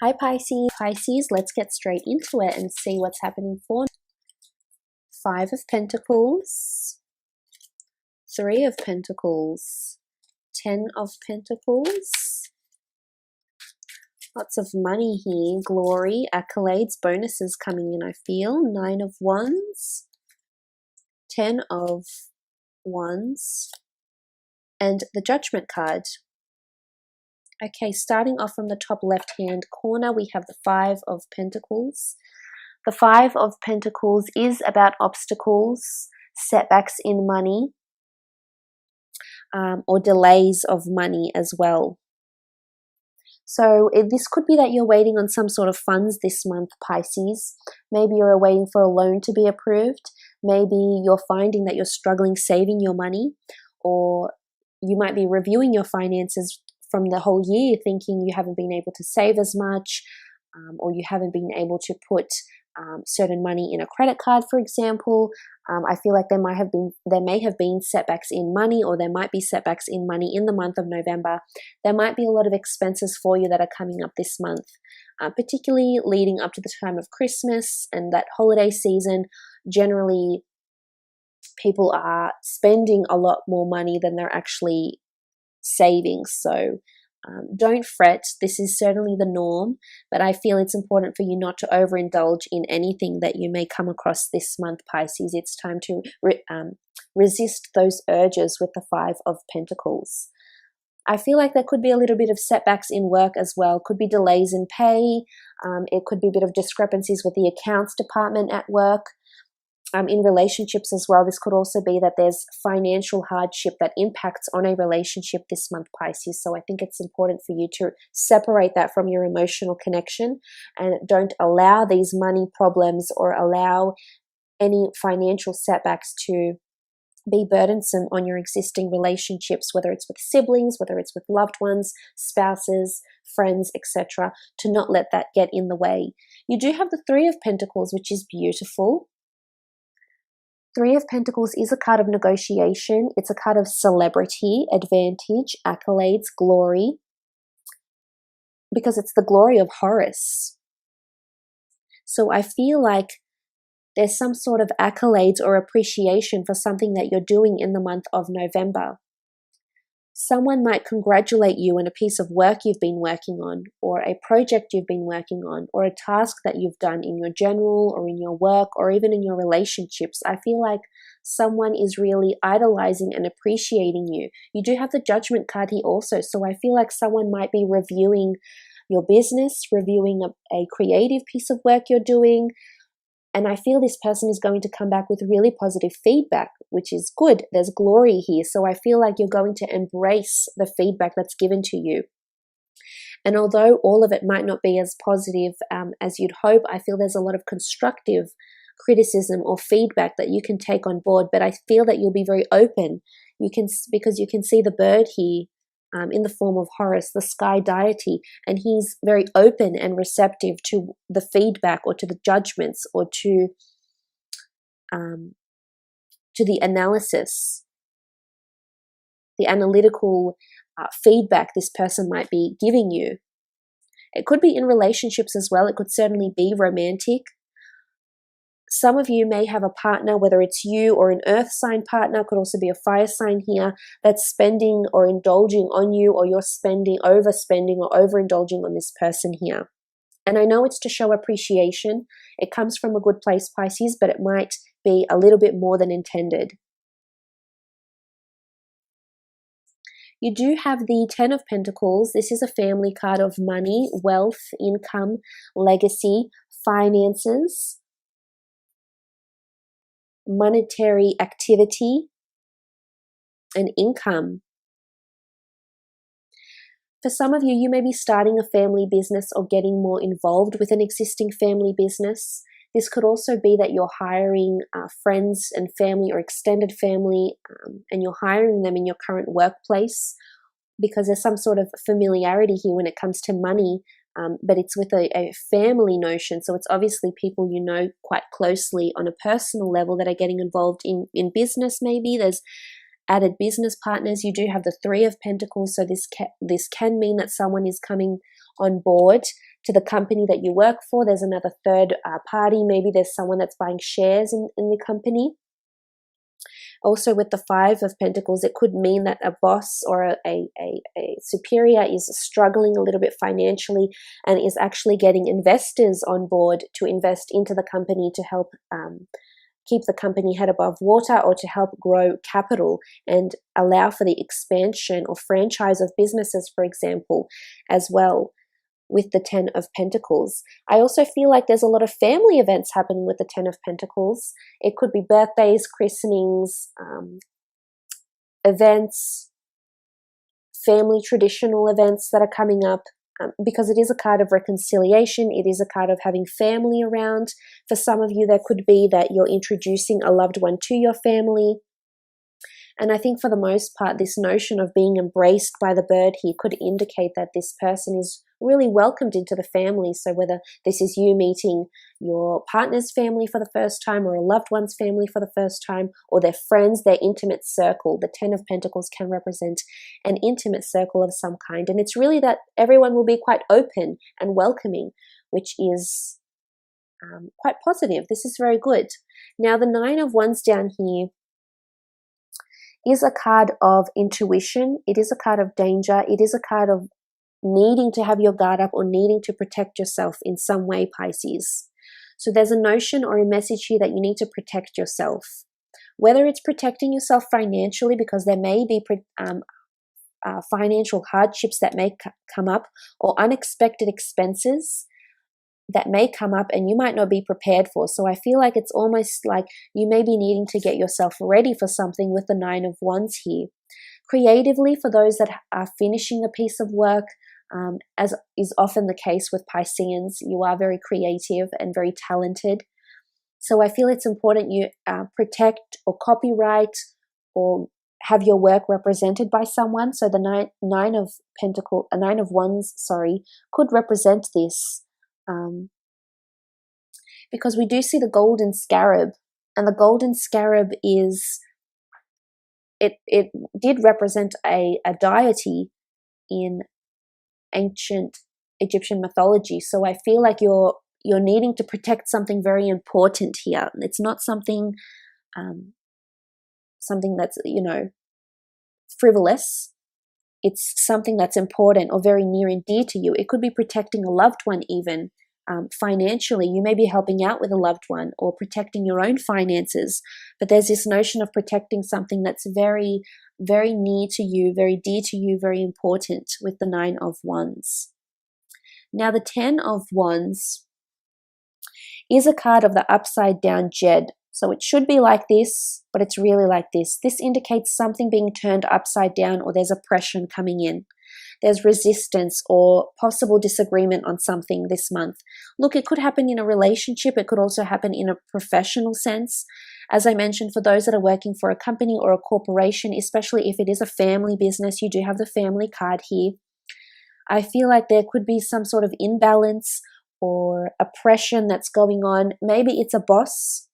Hi Pisces. Pisces, let's get straight into it and see what's happening for Five of Pentacles, Three of Pentacles, Ten of Pentacles. Lots of money here, glory, accolades, bonuses coming in, I feel. Nine of Wands, Ten of Wands, and the Judgment card. Okay, starting off from the top left-hand corner, we have the Five of Pentacles. The Five of Pentacles is about obstacles, setbacks in money, or delays of money as well. So this could be that you're waiting on some sort of funds this month, Pisces. Maybe you're waiting for a loan to be approved. Maybe you're finding that you're struggling saving your money, or you might be reviewing your finances from the whole year, thinking you haven't been able to save as much, or you haven't been able to put certain money in a credit card, for example. I feel like there may have been setbacks in money, or there might be setbacks in money in the month of November. There might be a lot of expenses for you that are coming up this month, particularly leading up to the time of Christmas and that holiday season. Generally, people are spending a lot more money than they're actually saving. So don't fret. This is certainly the norm, but I feel it's important for you not to overindulge in anything that you may come across this month, Pisces. It's time to resist those urges with the Five of Pentacles. I feel like there could be a little bit of setbacks in work as well. Could be delays in pay. It could be a bit of discrepancies with the accounts department at work. In relationships as well, this could also be that there's financial hardship that impacts on a relationship this month, Pisces. So I think it's important for you to separate that from your emotional connection and don't allow these money problems or allow any financial setbacks to be burdensome on your existing relationships, whether it's with siblings, whether it's with loved ones, spouses, friends, etc., to not let that get in the way. You do have the Three of Pentacles, which is beautiful. Three of Pentacles is a card of negotiation. It's a card of celebrity, advantage, accolades, glory, because it's the glory of Horus. So I feel like there's some sort of accolades or appreciation for something that you're doing in the month of November. Someone might congratulate you on a piece of work you've been working on, or a project you've been working on, or a task that you've done in your journal or in your work or even in your relationships. I feel like someone is really idolizing and appreciating you. You do have the Judgment card here also, so I feel like someone might be reviewing your business, reviewing a creative piece of work you're doing, and I feel this person is going to come back with really positive feedback, which is good. There's glory here. So I feel like you're going to embrace the feedback that's given to you. And although all of it might not be as positive as you'd hope, I feel there's a lot of constructive criticism or feedback that you can take on board. But I feel that you'll be very open. Because you can see the bird here in the form of Horus, the sky deity, and he's very open and receptive to the feedback or to the judgments or to the analysis, the analytical feedback this person might be giving you. It could be in relationships as well. It could certainly be romantic. Some of you may have a partner, whether it's you or an earth sign partner, could also be a fire sign here, that's spending or indulging on you, or you're overspending or overindulging on this person here. And I know it's to show appreciation. It comes from a good place, Pisces, but it might be a little bit more than intended. You do have the Ten of Pentacles. This is a family card of money, wealth, income, legacy, finances, monetary activity, and income. For some of you, you may be starting a family business or getting more involved with an existing family business. This could also be that you're hiring friends and family or extended family, and you're hiring them in your current workplace because there's some sort of familiarity here when it comes to money. But it's with a family notion. So it's obviously people you know quite closely on a personal level that are getting involved in business maybe. There's added business partners. You do have the Three of Pentacles. So this can mean that someone is coming on board to the company that you work for. There's another third party. Maybe there's someone that's buying shares in the company. Also with the Five of Pentacles, it could mean that a boss or a superior is struggling a little bit financially and is actually getting investors on board to invest into the company to help keep the company head above water, or to help grow capital and allow for the expansion or franchise of businesses, for example, as well. With the Ten of Pentacles, I also feel like there's a lot of family events happening with the Ten of Pentacles. It could be birthdays, christenings, events, family traditional events that are coming up, because it is a card of reconciliation. It is a card of having family around. For some of you, there could be that you're introducing a loved one to your family. And I think for the most part, this notion of being embraced by the bird here could indicate that this person is really welcomed into the family. So whether this is you meeting your partner's family for the first time, or a loved one's family for the first time, or their friends, their intimate circle, the Ten of Pentacles can represent an intimate circle of some kind. And it's really that everyone will be quite open and welcoming, which is quite positive. This is very good. Now, the Nine of Wands down here is a card of intuition. It is a card of danger. It is a card of needing to have your guard up or needing to protect yourself in some way, Pisces. So there's a notion or a message here that you need to protect yourself. Whether it's protecting yourself financially, because there may be financial hardships that may come up, or unexpected expenses that may come up and you might not be prepared for. So I feel like it's almost like you may be needing to get yourself ready for something with the Nine of Wands here. Creatively, for those that are finishing a piece of work, as is often the case with Pisceans, you are very creative and very talented. So I feel it's important you protect or copyright or have your work represented by someone. So the Nine of Wands, could represent this. Because we do see the golden scarab, and the golden scarab is, it did represent a deity in ancient Egyptian mythology. So I feel like you're needing to protect something very important here. It's not something that's, frivolous. It's something that's important or very near and dear to you. It could be protecting a loved one even. Financially, you may be helping out with a loved one or protecting your own finances, but there's this notion of protecting something that's very, very near to you, very dear to you, very important with the Nine of Wands. Now, the Ten of Wands is a card of the upside down Jed. So it should be like this, but it's really like this. This indicates something being turned upside down, or there's oppression coming in. There's resistance or possible disagreement on something this month. Look, it could happen in a relationship. It could also happen in a professional sense. As I mentioned, for those that are working for a company or a corporation, especially if it is a family business, you do have the family card here. I feel like there could be some sort of imbalance or oppression that's going on. Maybe it's a boss.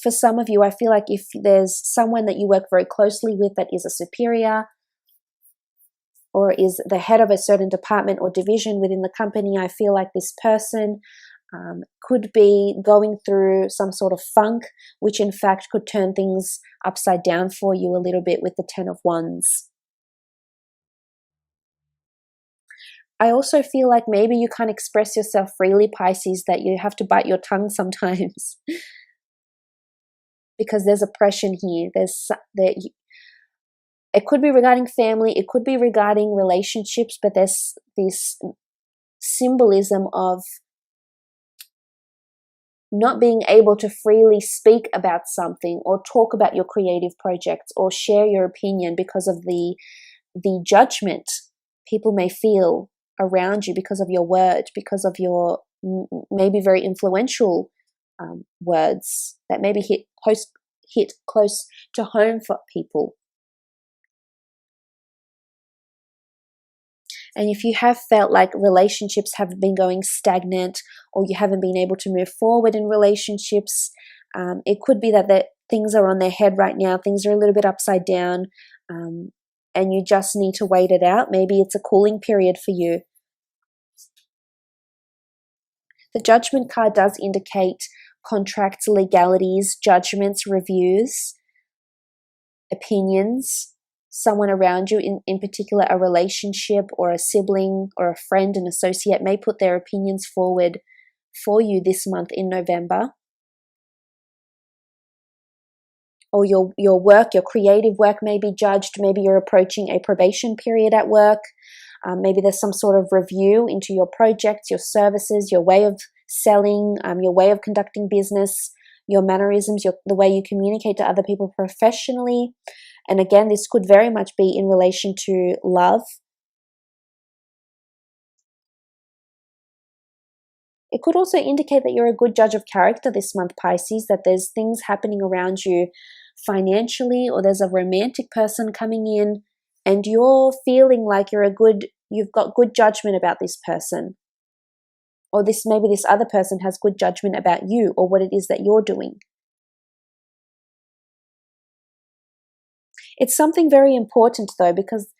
For some of you, I feel like if there's someone that you work very closely with that is a superior, or is the head of a certain department or division within the company, I feel like this person could be going through some sort of funk, which in fact could turn things upside down for you a little bit with the Ten of Wands. I also feel like maybe you can't express yourself freely, Pisces, that you have to bite your tongue sometimes because there's oppression here. It could be regarding family, it could be regarding relationships, but there's this symbolism of not being able to freely speak about something or talk about your creative projects or share your opinion because of the judgment people may feel around you because of your word, because of your maybe very influential words that maybe hit close to home for people. And if you have felt like relationships have been going stagnant, or you haven't been able to move forward in relationships, it could be that things are on their head right now. Things are a little bit upside down, and you just need to wait it out. Maybe it's a cooling period for you. The Judgment card does indicate contracts, legalities, judgments, reviews, opinions. Someone around you, in particular a relationship or a sibling or a friend, an associate, may put their opinions forward for you this month in November. Or your work, your creative work may be judged. Maybe you're approaching a probation period at work. Maybe there's some sort of review into your projects, your services, your way of selling, your way of conducting business, your mannerisms, the way you communicate to other people professionally. And again, this could very much be in relation to love. It could also indicate that you're a good judge of character this month, Pisces, that there's things happening around you financially, or there's a romantic person coming in and you're feeling like you've got good judgment about this person. Or maybe this other person has good judgment about you or what it is that you're doing. It's something very important though, because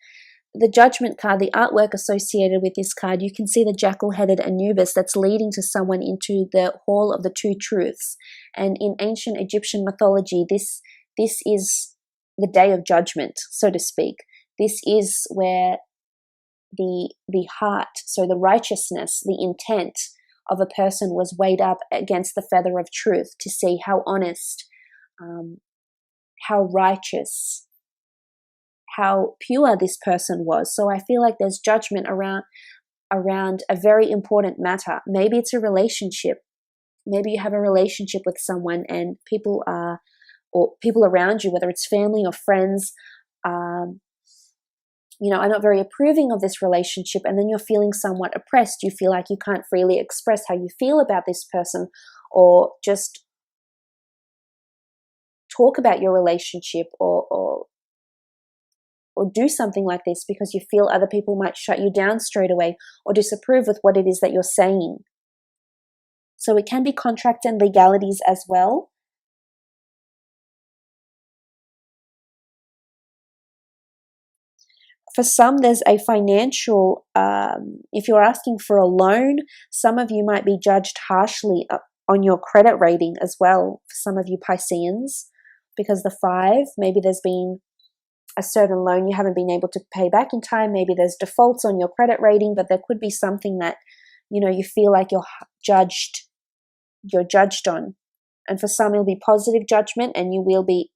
the Judgment card, the artwork associated with this card, you can see the jackal-headed Anubis that's leading to someone into the Hall of the Two Truths. And in ancient Egyptian mythology, this is the day of judgment, so to speak. This is where the heart, so the righteousness, the intent of a person was weighed up against the feather of truth to see how honest, how righteous, how pure this person was. So I feel like there's judgment around a very important matter. Maybe it's a relationship. Maybe you have a relationship with someone and people around you, whether it's family or friends, are not very approving of this relationship, and then you're feeling somewhat oppressed. You feel like you can't freely express how you feel about this person, or just talk about your relationship, or do something like this because you feel other people might shut you down straight away or disapprove with what it is that you're saying. So it can be contract and legalities as well. For some, there's a financial, if you're asking for a loan, some of you might be judged harshly on your credit rating as well, for some of you Pisceans, because the 5, maybe there's been a certain loan you haven't been able to pay back in time. Maybe there's defaults on your credit rating, but there could be something that, you feel like you're judged on. And for some, it'll be positive judgment, and you will be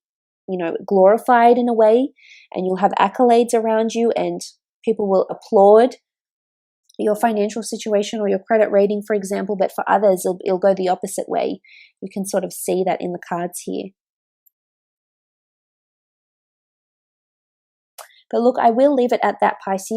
glorified in a way, and you'll have accolades around you and people will applaud your financial situation or your credit rating, for example. But for others, it'll go the opposite way. You can sort of see that in the cards here. But look, I will leave it at that, Pisces.